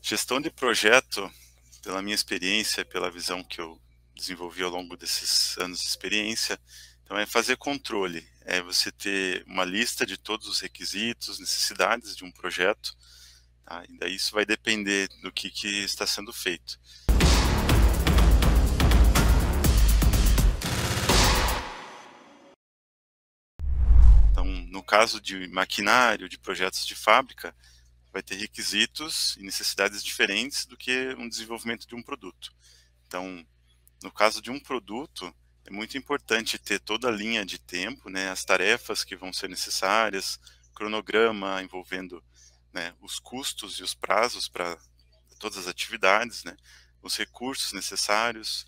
Gestão de projeto, pela minha experiência, pela visão que eu desenvolvi ao longo desses anos de experiência, então é fazer controle, é você ter uma lista de todos os requisitos, necessidades de um projeto, tá? E daí isso vai depender do que está sendo feito. Então, no caso de maquinário, de projetos de fábrica, vai ter requisitos e necessidades diferentes do que um desenvolvimento de um produto. Então, no caso de um produto, é muito importante ter toda a linha de tempo, né, as tarefas que vão ser necessárias, cronograma envolvendo, né, os custos e os prazos para todas as atividades, né, os recursos necessários,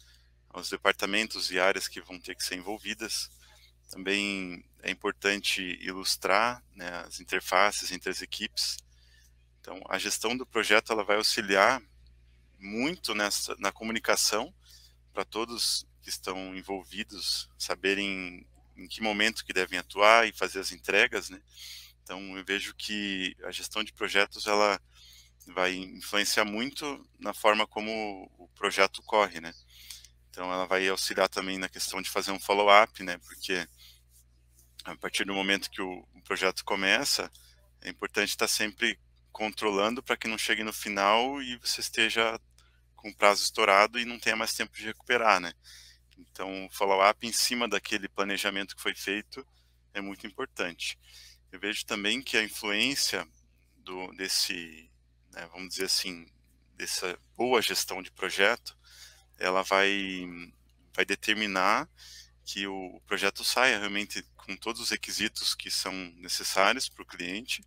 os departamentos e áreas que vão ter que ser envolvidas. Também é importante ilustrar, né, as interfaces entre as equipes. Então, a gestão do projeto ela vai auxiliar muito na comunicação para todos que estão envolvidos saberem em que momento que devem atuar e fazer as entregas, né? Então, eu vejo que a gestão de projetos ela vai influenciar muito na forma como o projeto corre, né? Então, ela vai auxiliar também na questão de fazer um follow-up, né? Porque a partir do momento que o projeto começa, é importante estar sempre controlando para que não chegue no final e você esteja com o prazo estourado e não tenha mais tempo de recuperar, né? Então, o follow-up em cima daquele planejamento que foi feito é muito importante. Eu vejo também que a influência desse, né, vamos dizer assim, dessa boa gestão de projeto, ela vai determinar que o projeto saia realmente com todos os requisitos que são necessários para o cliente,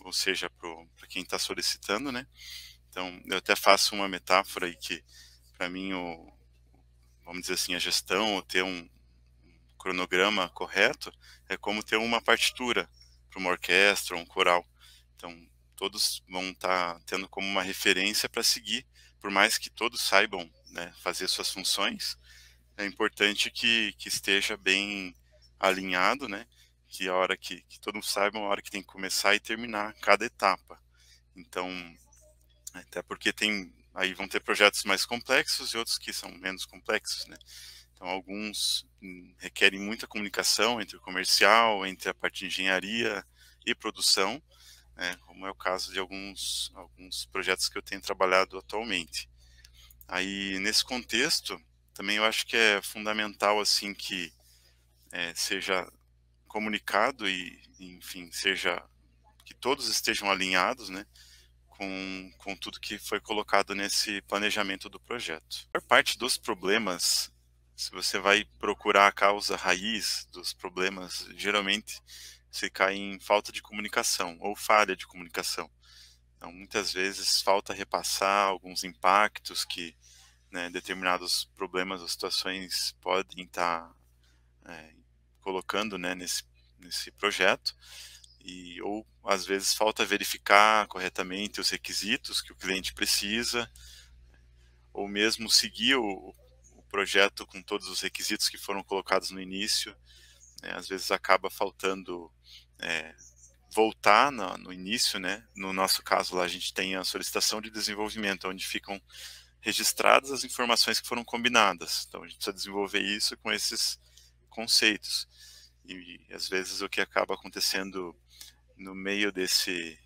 ou seja, para quem está solicitando, né? Então, eu até faço uma metáfora aí que, para mim, vamos dizer assim, a gestão, ou ter um cronograma correto, é como ter uma partitura para uma orquestra, um coral. Então, todos vão estar tendo como uma referência para seguir, por mais que todos saibam, né, fazer suas funções, é importante que esteja bem alinhado, né, que a hora que todos saibam a hora que tem que começar e terminar cada etapa. Então, até porque aí vão ter projetos mais complexos e outros que são menos complexos, né? Então, alguns requerem muita comunicação entre o comercial, entre a parte de engenharia e produção, né, como é o caso de alguns projetos que eu tenho trabalhado atualmente. Aí, nesse contexto, também eu acho que é fundamental assim que seja comunicado e, enfim, que todos estejam alinhados, né, com tudo que foi colocado nesse planejamento do projeto. A maior parte dos problemas, se você vai procurar a causa raiz dos problemas, geralmente você cai em falta de comunicação ou falha de comunicação. Então, muitas vezes falta repassar alguns impactos que, né, determinados problemas ou situações podem estar colocando, né, nesse projeto, ou às vezes falta verificar corretamente os requisitos que o cliente precisa, ou mesmo seguir o projeto com todos os requisitos que foram colocados no início, né? Às vezes acaba faltando é, voltar no início, né? No nosso caso lá a gente tem a solicitação de desenvolvimento, onde ficam registradas as informações que foram combinadas. Então a gente precisa desenvolver isso com esses conceitos. E às vezes o que acaba acontecendo no meio desse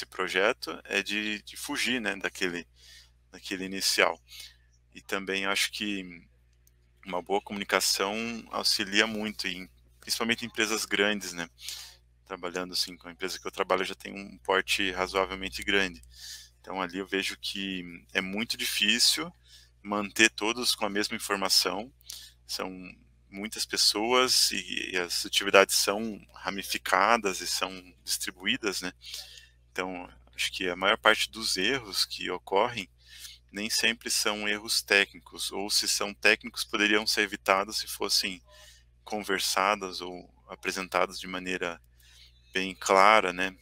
projeto é de fugir, né, daquele inicial. E também acho que uma boa comunicação auxilia muito, principalmente em empresas grandes, né? Trabalhando assim, com a empresa que eu trabalho já tem um porte razoavelmente grande. Então ali eu vejo que é muito difícil manter todos com a mesma informação. São muitas pessoas e as atividades são ramificadas e são distribuídas, né? Então, acho que a maior parte dos erros que ocorrem nem sempre são erros técnicos, ou se são técnicos, poderiam ser evitados se fossem conversadas ou apresentadas de maneira bem clara, né?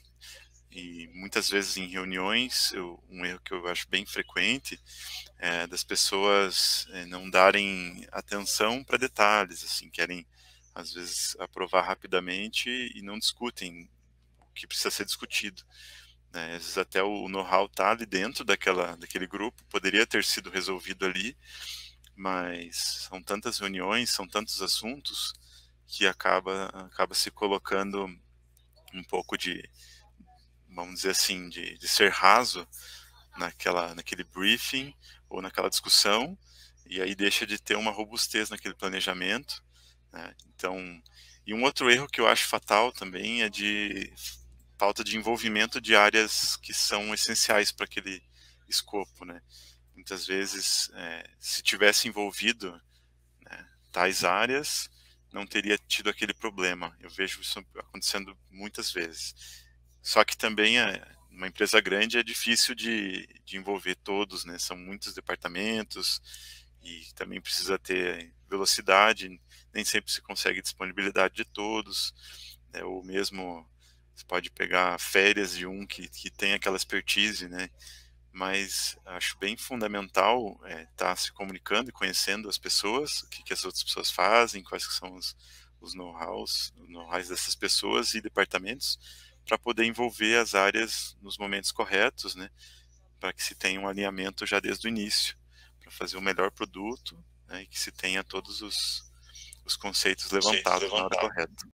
E muitas vezes em reuniões, um erro que eu acho bem frequente é das pessoas não darem atenção para detalhes, assim, querem às vezes aprovar rapidamente e não discutem o que precisa ser discutido. né? Às vezes até o know-how está ali dentro daquele grupo, poderia ter sido resolvido ali, mas são tantas reuniões, são tantos assuntos que acaba se colocando um pouco de, vamos dizer assim, de ser raso naquele briefing ou naquela discussão, e aí deixa de ter uma robustez naquele planejamento, né? Então, e um outro erro que eu acho fatal também é de falta de envolvimento de áreas que são essenciais para aquele escopo, né? Muitas vezes, se tivesse envolvido, né, tais áreas, não teria tido aquele problema. Eu vejo isso acontecendo muitas vezes. Só que também uma empresa grande é difícil de envolver todos, né? São muitos departamentos e também precisa ter velocidade, nem sempre se consegue disponibilidade de todos, né? Ou mesmo você pode pegar férias de um que tem aquela expertise, né? Mas acho bem fundamental estar se comunicando e conhecendo as pessoas, o que as outras pessoas fazem, quais que são os know-hows dessas pessoas e departamentos, para poder envolver as áreas nos momentos corretos, né, para que se tenha um alinhamento já desde o início, para fazer o melhor produto, né, e que se tenha todos os conceitos levantados na hora correta.